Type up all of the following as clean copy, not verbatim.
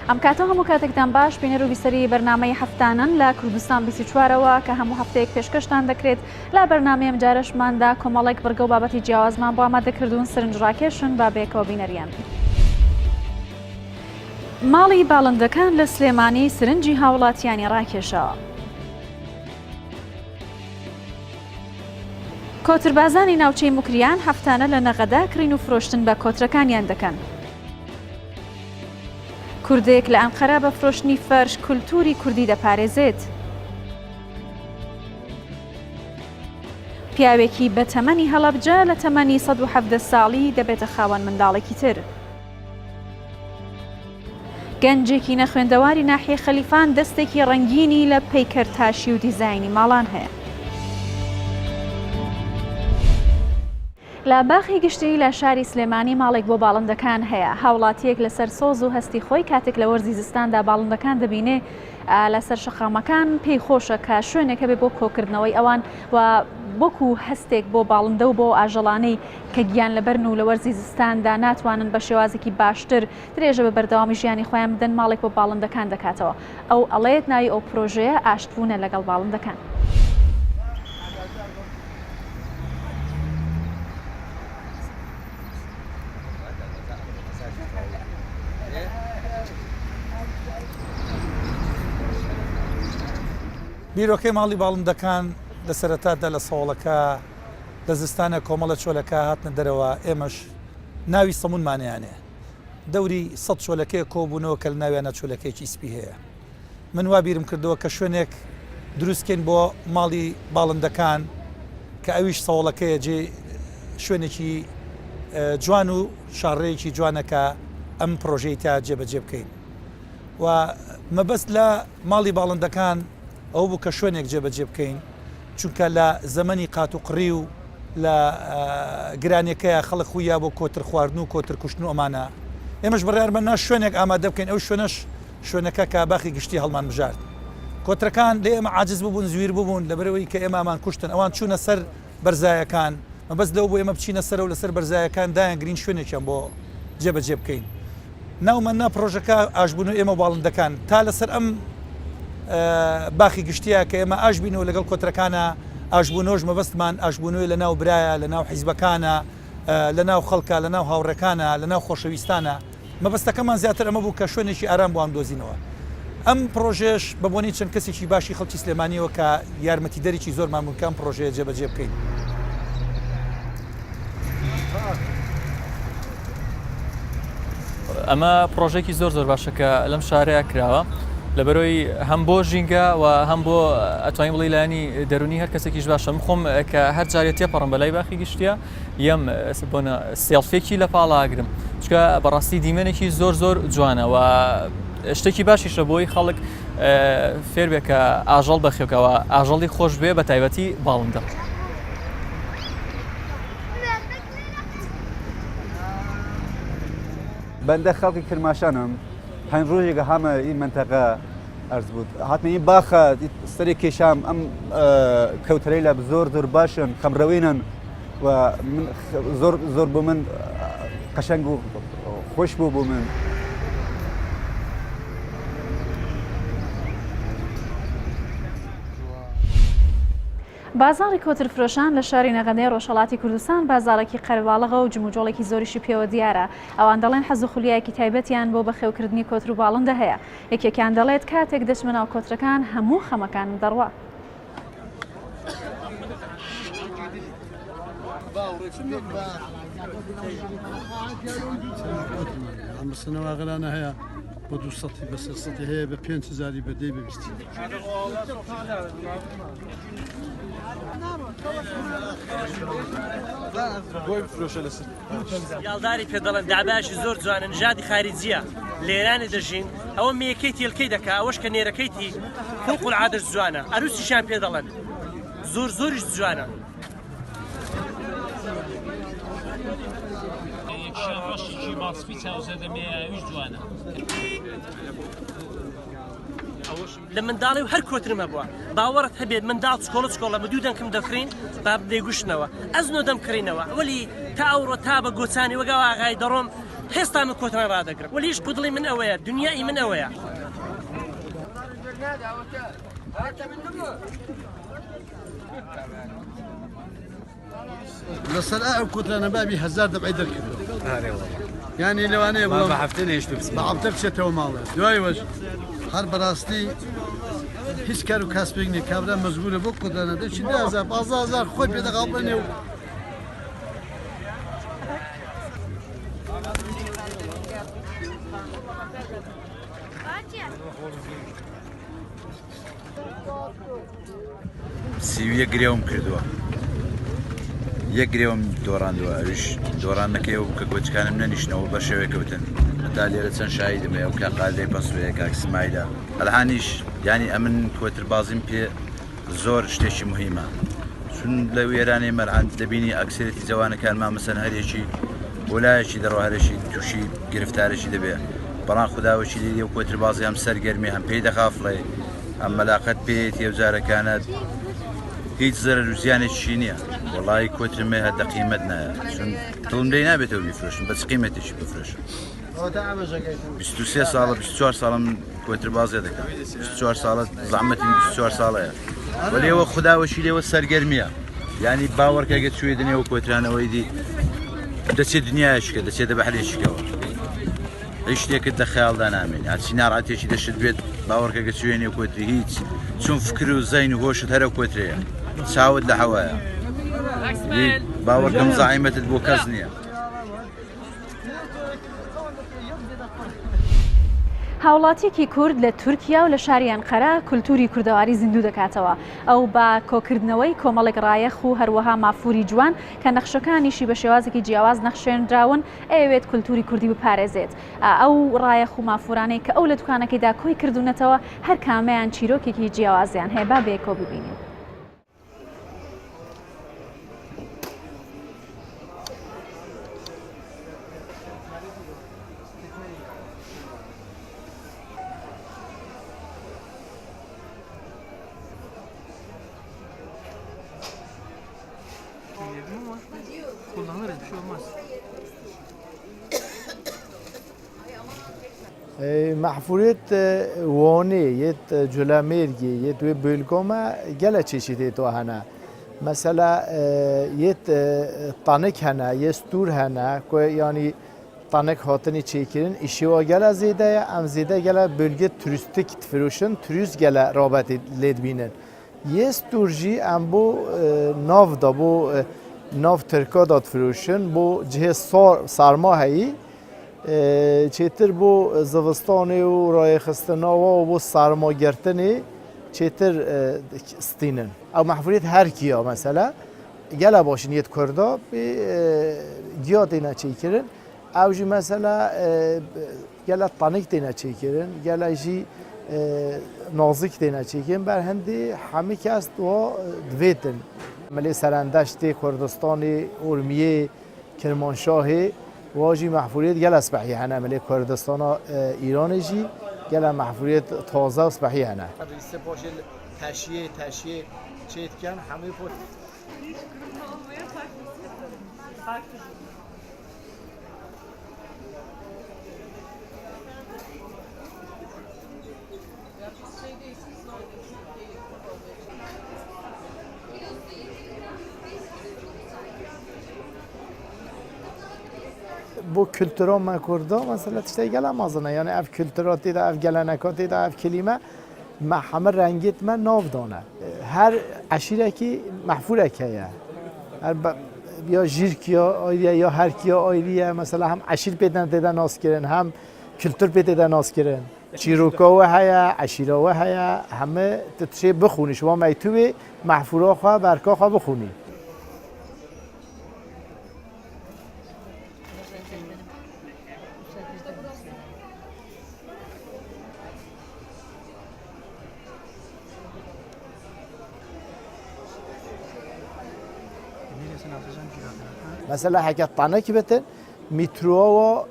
ئەم کاتە هەموو کاتێکتان باش بینەر و بیسەری بەرنامەی هەفتانن لە کوردستان 24ەوە کە هەموو هەفتەیەک پێشکەشتان دەکرێت لە بەرنامەیەم جارەشماندا کۆمەڵێک بڕگە و بابەتی جیاوازمان بۆ ئامادەکردوون سرنجڕاکێشن با بێکەوە بینەریان. ماڵی باڵندەکان لە سلێمانی سرنجی هاوڵاتیانی ڕاکێشەوە. کۆتربازانی ناوچەی موکریان هەفتانە لە نەغەدا کڕین و فرۆشتن بە کۆترەکانیان دەکەن. کوردێک لە ئەنقەرە بە فرۆشتنی فەرش کولتوری کوردی دەپارێزێت. پیاوێکی بە تەمەنی هەڵەبجە لە تەمەنی 117 ساڵی دەبێتە خاوەن منداڵێکی تر. گەنجێکی نەخوێندەواری ناحیە خەلیفان دەستێکی ڕەنگینی لە پەیکەرتاشی و دیزاینی ماڵان هەیە. لە باخی گشتی لە شاری سلێمانی ماڵێک بۆ باڵندەکان هەیە. هاوڵاتیەک لەسەر سۆز و هەستی خۆی کاتێک لە وەرزی زستاندا باڵندەکان دەبینێ لەسەر شەقامەکان پێی خۆشە کە شوێنێکە بێ بۆ کۆکردنەوەی ئەوان و وەکو هەستێک بۆ باڵندە و بۆ ئاژەڵانەی کە گیان لەبەرن و لە وەرزی زستاندا ناتوانن بە شێوازێکی باشتر درێژە بە بەردەوامی ژیانی خۆیان بدەن ماڵێک بۆ باڵندەکان دەکاتەوە. ئەو ئەڵێت ناوی ئەو پرۆژەیە ئاشتبوونە لەگەڵ باڵندەکان. بیرۆکەی ماڵی باڵندەکان لە سەرەتادا لە ساوڵەکە لە زستانە کۆمەڵە چۆلەکە هاتنە دەرەوە ئێمەش ناوی سەمونمانیانێ دەوری 100 چۆلەکەی کۆبوونەوە کە لە ناویانە چۆلەکەیکی سپی هەیە. من وا بیرم کردەوە کە شوێنێک دروستکەین بۆ ماڵی باڵندەکان کە ئەویش ساوڵەکەیە جێ شوێنێکی جوان و شاڕێکی جوانەکە ئەم پرۆژەی تا جێبەجێ بکەین و مەبەست لە ماڵی باڵندەکان ئەو بوو کە شوێنێک جێبەجێ بکەین چونکە لە زەمەنی قات و قڕی و لە گرانەکەیە خەڵک خویا بۆ کۆتر خواردن و کۆتر کوشتن و ئەمانە ئێمەش بڕیارمەنا شوێنێک ئامادە بکەین. ئەو شوێنەکە کە باخی گشتی هەڵمان بژارد. کۆترەکان لێ ئێمە عاجز ببوون زویر ببوون لەبەرەوەی کە ئێمامان کوشتن ئەوان چوونە سەر بەرزایەکان مەبەست لەو بۆ ئێمە بچینە سەر و لەسەر بەرزایەکان دایان گرین شوێنێکیان بۆ جێبەجێ بکەین. ناومەنا پرۆژەکە ئاشبوون و ئێمە باڵندەکان تا لەسەر ئەم باخی گشتیە کە ئێمە ئاشبینەوە لەگەڵ کۆترەکانە ئاشبوونۆژ مەبەستمان ئاشبوونەوەی لە ناو برایە لە ناو حیزبەکانە لە ناو خەڵکە لە ناو هاوڕەکانە لە ناو خۆشەویستانە مەبەستەکەمان زیاتر ئەمە بوو کە شوێنێکی ئارام بۆ ئەم دۆزینەوە. ئەم پرۆژێش بەبوونی چەند کەسێکی باشی خەڵکی سلێمانیەوە کە یارمەتی دەرێکی زۆرمان بوون کە ئەم پرۆژەیە جێبەجێ بکەین. ئەمە پرۆژێکی زۆر باشەکە لەم شارەیە کراوە لەبەرەوەی هەم بۆ ژینگە و هەم بۆ ئەتوانین بڵێ لایانی دەرونی هەر کەسێکیش باشە. من خۆم کە هەر جارێت تێپەڕم بەلای باخی گشتیە یەم بۆنە سێڵفێکی لە پاڵاگرم چکە بەڕاستی دیمێنێکی زۆر جوانە و شتێکی باشیشە بۆی خەڵک فێر بێ کە ئاژەڵ بەخێوکەوە ئاژەڵی خۆش بێ بە تایبەتی باڵندە. بەندە خەڵکی کرماشانم هەن ڕۆژێکە هەمە این منتەقە ئەرز بوو هاتمە این باخە سەری کێشام ئەم کەوتەرەی لە زۆر باشن خەمڕەوێنن و زۆر بۆ من قەشەنگ و خۆش بوو بۆ من. بازاڕی کۆترفرۆشان لە شاری نەغەندەی ڕۆژهەڵاتی کوردستان بازارێکی قەرەباڵغە و جموجۆڵێکی زۆریشی پێوە دیارە. ئەوان دەڵێن حەز و خولیایەکی تایبەتیان بۆ بەخێوکردنی کۆتر و باڵندە هەیە. یەکێکیان دەڵێت کاتێک دەچمە ناو کۆترەکان هەموو خەمەکانم دەڕوا. ئەمسنەواغلانە هەیە بۆ 200 بە 300 هەیە بە 5000 بەدەی ببیستی. یاڵداری پێ دەڵێن داباشی زۆر جوانە نژادی خارجیە لێرانی دەژین ئەوە میەکەی تێلکەی دەکا ئەوەش کە نێرەکەیتی فوق العادە جوانە عروسیشان پێ دەڵێن زۆریش جوانە. لە منداڵی و هەر کۆترمە بووە باوەڕت هەبێت منداڵ چکۆڵە مە دوو دەنگم دەکڕین با دەیگوشتنەوە ئەزنۆ دەمکڕینەوە وەلی تا ئەوڕۆ تا بە گۆچانی وەگە ئاغای دەڕۆم هێستا من کۆتران ڕدەگرم وەلیش قودڵی من ئەوەیە دنیای من ئەوەیە لەسەر ئەو کوترانە بابی هەزار دەبعی دەرکردو یعنی لەوانەیە بڵێم بە هەفتە بچێتەوە ماڵێ دوای وەش هەر بەڕاستی هیچ کار و کاسبێک نیە کابرا مەجبورە بۆ کوترانە دەچی 10,000 خۆی پێدەقاڵبنێ و سیویە گرێوم کردووە یەک گرێوم دۆڕاندووە ئەوش دۆڕانەکەی و کە گۆچکانم نەنیشتنەوە بە شێوەیەکەوتن تا لێرە چەند شایدمێ ئەو کە قادەی بەسوەیە کاکسمایدا ئەلهانیش ینی ئەمن کۆتر بازیم پێ زۆر شتێکی مهمە چون لە وێرانەی مەرعاند دەبینی ئەکسێتی جوانەکانمان مەسەن هەرێکی بۆلایەکی دەڕۆ هەرێکی تووشی گرفتارێکی دەبێت بەڵام خودداوەکی لێ و کۆتر بازی هەم سەرگەرمی هەم پێی دەخافڵێ ئەم مەلاقەت پێێت هێوجارەکانت هیچ زەرەر و زیانێکی نییە وڵی کۆترمێ هەدە قیمەت نایە چون دڵم دەی نابێتەوە بیفرۆشن بەچ قیمەتێکی بفرۆشن 23 ساڵە 24 ساڵم کۆتر بازێ دەکەم 24 ساڵە زەحمەتی 24 ساڵەیە وەلێەوە خودداوەشی لێوە سەرگەرمیە ینی باوەڕکەگە چوێ دنیەوە کۆترانەوەی دی دەچێت دنیایشکە دەچێتە بەحرێشکەوە هیچ شتێکت لە خەیاڵدا نامێنێ هەرچی ناڕاتێکی دەشت بێت باوەڕکەگە چوێنێ کۆتری هیچ چون فکر و زەین و هۆشت هەرە کۆترەیە چاوت لە هەوایە باوەڕکەم زەحیمەتت بۆ کەس نییە هاوڵاتیەکی کورد لە تورکیا و لە شاری ئەنقەرە کولتوری کوردەواری زیندوو دەکاتەوە ئەو بە کۆکردنەوەی کۆمەڵێک ڕایەخ و هەروەها مافوری جوان کە نەخشەکانیشی بە شێوازێکی جیاواز نەخشێنراون ئەوێت کولتوری کوردی بپارێزێت ئەو ڕایەخ و مافورانەی کە ئەو لە دوکانەکەیدا کۆی کردوونەتەوە هەر کامەیان چیرۆکێکی جیاوازیان هەیە با بێکۆ ببینین. Kullanırız bir şey olmaz. محفوریت وانی یت جلامرگی یت وی بلگوما گله چیشیده تو هنه مثلا یت تانک هنه یه ستور هنه که یعنی تانک هاتنی چیکرین ایشی و گله زیده ام زیده گله بلگه توریستیک فروشن توریست گله رابطه لید بینن یه ستورجی ام بو ناو دا بو ناو ترکا داد فروشن بو جه سرما هایی چیتر بو زوستانی و رای خستناوا و بو سرما گرتنی چیتر ستینن او محفوریت هر کیا مثلا گله باشین یت کردا به گیاه دینا چیکرن او جی مثلا گله تانیک دینا چیکرن گله جی نازک دینا چیکن بر هندی همه کس و دویتن ملی سرندشتی کردستانی ارمیه کرمانشاهی واجی محفوریت گل اسبحی هنه ملی کردستان ایران جی گل محفوریت تازه اسبحی هنه ریسه باشه تشیه چیت کن همه پول bu kültürü من کرده مثلا تشتی گله مازنه یعنی اف kültüraتی ده اف گلنکاتی ده اف کلمه ما همه رنگیت من ناف دانه هر عشیره کی محفوره که هر یا جیر کیا آیریه یا هر کیا آیریه مثلا هم عشیر پیدن دیده ناس کرن هم kültür پیدن ناس کرن چیروکا و هیا عشیره و هیا همه تشتی بخونی شما میتوی محفوره خواه برکا خواه بخونی مثلا حکت تانک بتن میترو و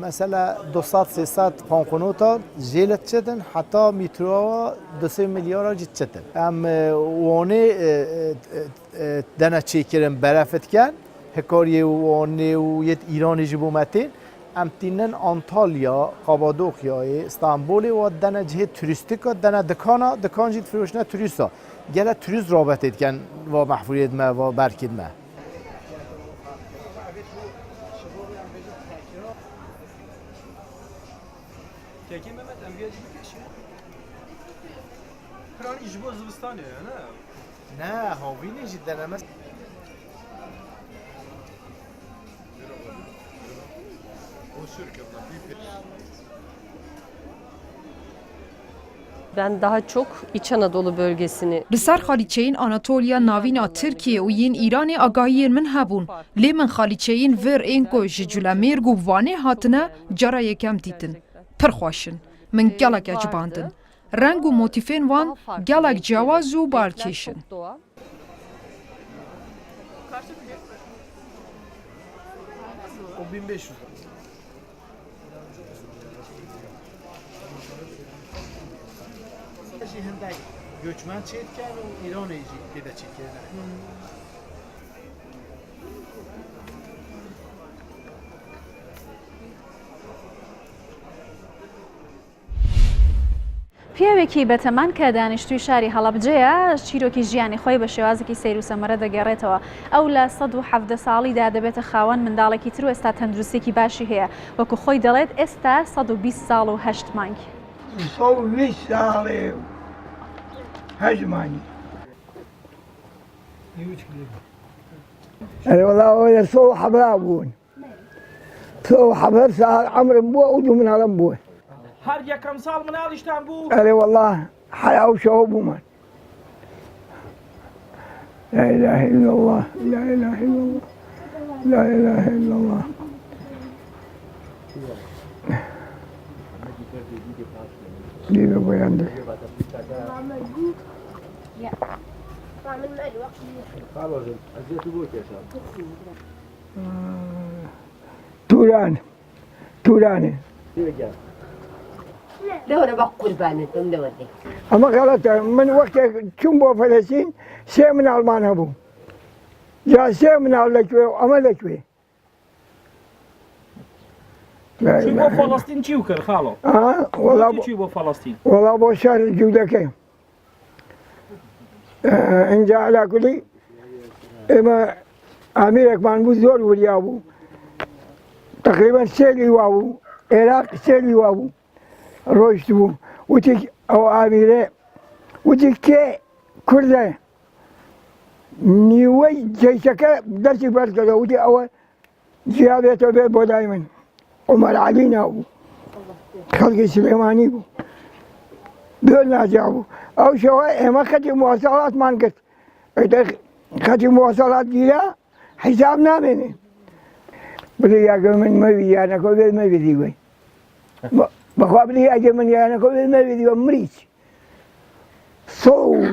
مثلا 200-300 پانخونوتا جیلت چدن حتی میترو 2 میلیارد جیت چدن ام وانی دنا چیکرن برافت کن هکاری وانی و یت ایرانی جبومتین امتینن آنتالیا قابادوقیا استانبول و دنا جهه توریستیکا دنا دکان جید فروشنا توریستا گله توریست رابطه کن و محفوریت ما و برکید ما نه هاوی نجید دنا مس Ben daha çok İç Anadolu bölgesini Li ser xalîçeyên Anatolya navîna Tirkiye û yên Îranê agahiyên min hebûn. Lê min xalîçeyên vir ên ku ji Culemêrg û Vanê hatine cara yekem dîtin. Pir xweşin. Min gelek ecibandin. Reng û motifên wan gelek cewaz û balkêşin. doğal. O 1500 هندک göçmen çetken و ایران ایجی پیدا چیکه پیاوێکی بەتەمان کە دانیشتووی شاری هەڵەبجەیە چیرۆکی ژیانی خۆی بە شێوازێکی سیر و سەمەرە دەگەڕێتەوە. ئەو لە 117 ساڵیدا دەبێتە خاوەن منداڵێکی تر و ئێستا تەندروستێکی باشی هەیە. وەکو خۆی دەڵێت ئێستا 120 ساڵ و 8 مانگ. 120 ساڵێ هەژمانی. والله صو حباب بوون. صو حباب ساعة عمرم بوه ودو من هلم بوه. هر یکم سال مناڵیشتان بوو؟ أري والله حياة وشوب ومن. لا إله إلا الله لا إله إلا الله لا إله إلا الله. دي بقى عندك. توران دورة بقى قربانتهم دورة. أما غلط من وقت تشومبو فلسطين شيء من ألمان هبو. جا شيء من أولكوي وأملكوي. چوو بۆ فەڵەستین چی وکرد خاڵۆ؟ چی بۆ فەڵەستین؟ والله بۆ شار جوودەکەی. اینجا على كل إما أميركمان بو زور وريا بو تقريبا سيلي وابو عراق سيلي وابو روشت بو وتيك أو أميرة وتيك كي كرده نيوي جيشك درسي بركة وتي أول جيابته بو دايما عمر علينا بو خلق سليماني بو دولنا جابو أو شوي ما خدي مواصلات ما نقص إذا خدي مواصلات جيا حسابنا مني بدي يا من ما بي أنا كل ما بدي وين بخواب لي أجي من أنا كل ما بدي ومريش صو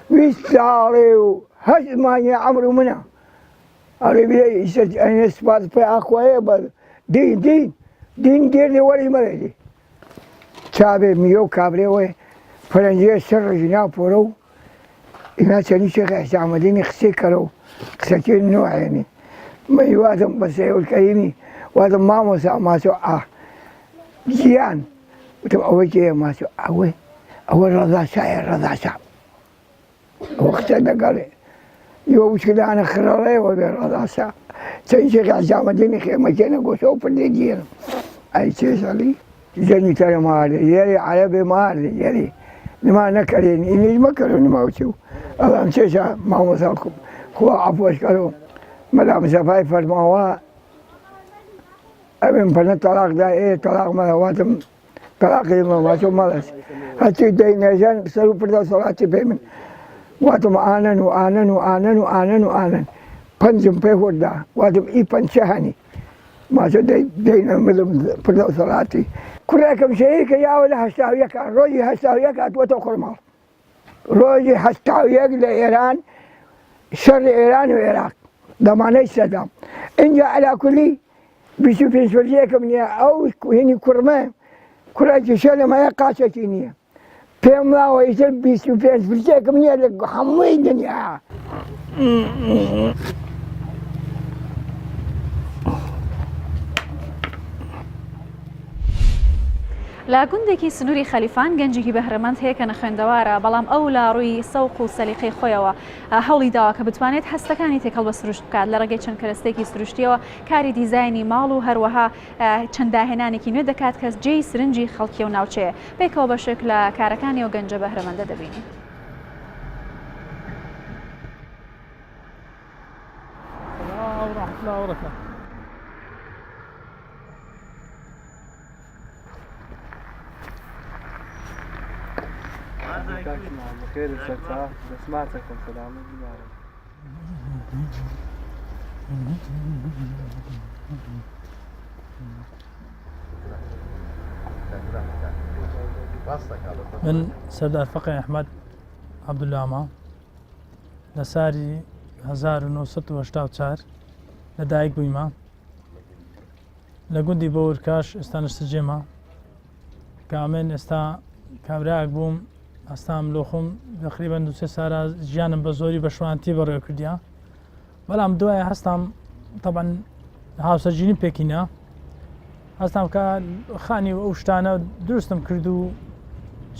ويستعريو هج ما يعمرو منا أنا بدي يسد أنا سبات في أخويا بل دين دير ولي مريدي شابه ميو كابري وين فرنجي سر جنا بورو إنا سني شيخ حسام الدين خسي كرو خسكين نوع يعني ما يوازن بس يقول كريمي وهذا ما مسا ما سو جيان وتبقى وجهه ما سو أول رضا شعب وقت ده قال يوش كده أنا خرالي ولا رضا شعب سني شيخ حسام الدين خيمة كنا قصو فرديجين أي شيء سالي جاني ترى مالي يري عربي مالي يري لما نكرين إني ما كرون ما وشوا الله نشجع ما وصلكم هو عفوا كرو مدام سفاي فرماوا أبين فن طلاق ده إيه طلاق ما واتم طلاق ما شو مالس هاتي دين نجان سلو فردا صلاتي بيمن واتم آنن بنجم بيهودا واتم إيه بنشهني ما شو دين ملهم فردا صلاتي كلكم شيء يا ولا هستاويك روجي هستاويك أتوتو خرمال روجي هستاويك لإيران شر إيران وعراق ضمانة صدام إن جاء على كل بيشوفين سوريك من أو هني كرمان كل شيء ما يقاسيني فيهم لا ويصير بيشوفين سوريك من حموي الدنيا لە گوندێکی سنووری خەلیفان گەنجێکی بەهرەمەند هەیە کە نەخوێندەوارە بەڵام ئەو لە ڕووی سەوق و سەلیقەی خۆیەوە هەوڵی داوە کە بتوانێت هەستەکانی تێکەڵ بە سروشت بکات لە ڕێگەی چەند کەرەستێکی سروشتیەوە کاری دیزایانی ماڵ و هەروەها چەند داهێنانێکی نوێ دەکات کەس جێی سرنجی خەڵکی و ناوچەیە پێکەوە بەشێک لە کارەکانی ئەو گەنجە بەهرەمەندە دەبینی. خير السرطان سمعتكم سلام من سردار فقيه أحمد عبد الله لساري 1984 لدایک بوویمە لە گوندی بەورکاش ئێستا نشتجێمە کە ئەمێن ئێستا کابراک بووم ئەستام لۆخم تقریبا 2 سارە ژیانم بە زۆری بە شوانتی بەڕێوە کردیا بەڵام دوایە هەستام طبعا هاوسەرگیری پێکینە هەستام کە خانی و ئەو شتانە دروستم کرد و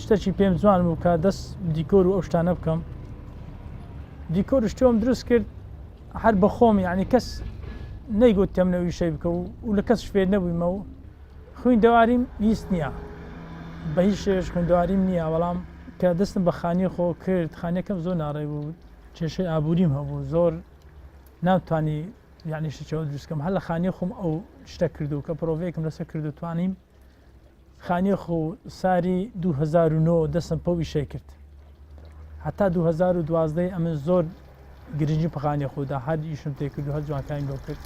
شتێکی پێم جوان بوو کە دەست دیکۆر و ئەو شتانە بکەم دیکۆر شتۆم دروست کرد هەر بە خۆم یعنی کەس نەیگوتم نەوەی شەی بکە و لە کەس فێر نەبوویمە و خوێندەواریم هیچ نییە بە هیچ شێش خوێندەواریم نییە بەڵام کە دەستم بە خانی خۆ کرد خانەکەم زۆر ناڕێ بوو کێشەی ئابووریم هەبوو زۆر ناتوانی یعنی شتێکەوە دروستکەم هەر لە خانی خۆم ئەو شتە کردو کە پرۆڤەیەکم لەسەر کردو توانیم خانی خۆ ساری 2009 دەستم پەوی شەی کرد هەتا 2012 ئەمە زۆر گرنگی پەخانی خۆدا هەر ئیشم تێ کرد و هەر جوانکانی لۆ کرد.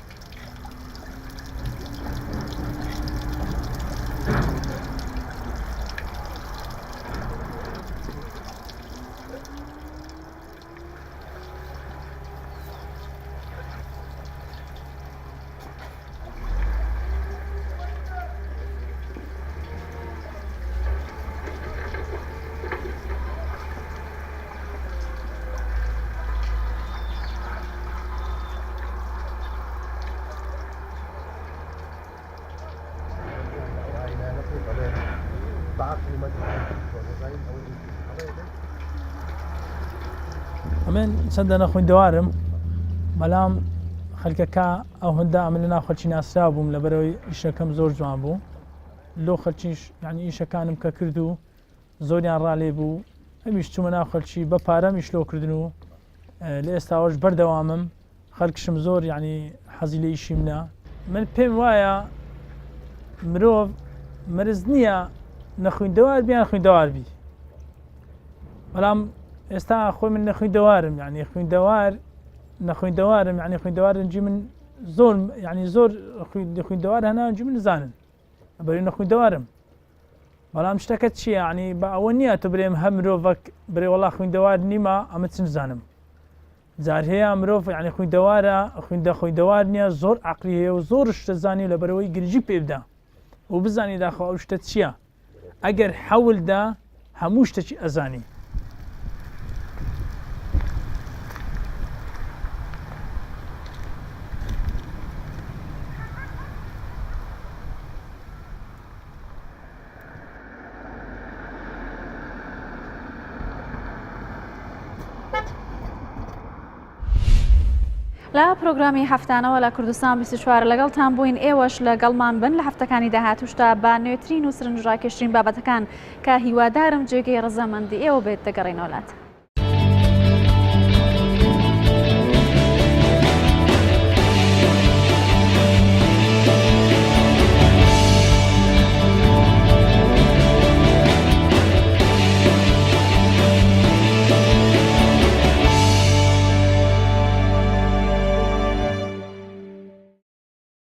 ئەمێن چەندەنە خوێندەوارم بەڵام خەڵکەکە ئەو هەندا ئەمە لە ناو خەڵکی ناسرا بووم لەبەرەوەی ئیشەکەم زۆر جوان بوو لۆ خەڵکیش یعنی ئیشەکانم کە کرد و زۆریان ڕالێ بوو ئەمیش چوومە ناو خەڵکی بە پارەم ئیشلۆکردن و لە ئێستاوەش بەردەوامم خەڵکشم زۆر یعنی حەزی لە ئیشی منە من پێم وایە مرۆڤ مەرز نییە نەخوێندەوار بیان خوێندەوار بی بەڵام ئێستا خۆی من نەخوێندەوارم یعنی نەخوێندەوارم یعنی خوێندەوارنجی من زۆر یعنی زۆر خوێندەوار هەناوەنجی من نزانن بەری نەخوێندەوارم بەڵام شتەکە چییە یعنی بە ئەوە نییە تۆ برێم هەم مرۆڤک برێ وەڵا خوێندەوار نیمە ئەمە چ نزانم جار هەیە مرۆڤ یعنی خوێندەوارە خوێندەوار نییە زۆر عەقلی هەیە و زۆر شتە زانی لەبەرەوەی گرنگی پێ بدە و بزانی داخەوە ئەو شتە چییە ئەگەر حەولدا هەموو شتێکی ئەزانی. لە پرۆگرامی هەفتانەوە لە کوردستان 24 لەگەڵتان بووین ئێوەش لەگەڵمان بن لە هەفتەکانی داهاتووشتا با نوێترین و سرنجڕاکێشترین بابەتەکان کە هیوادارم جێگەی ڕەزەمەندی ئێوە بێت دەگەڕێنەوەلات.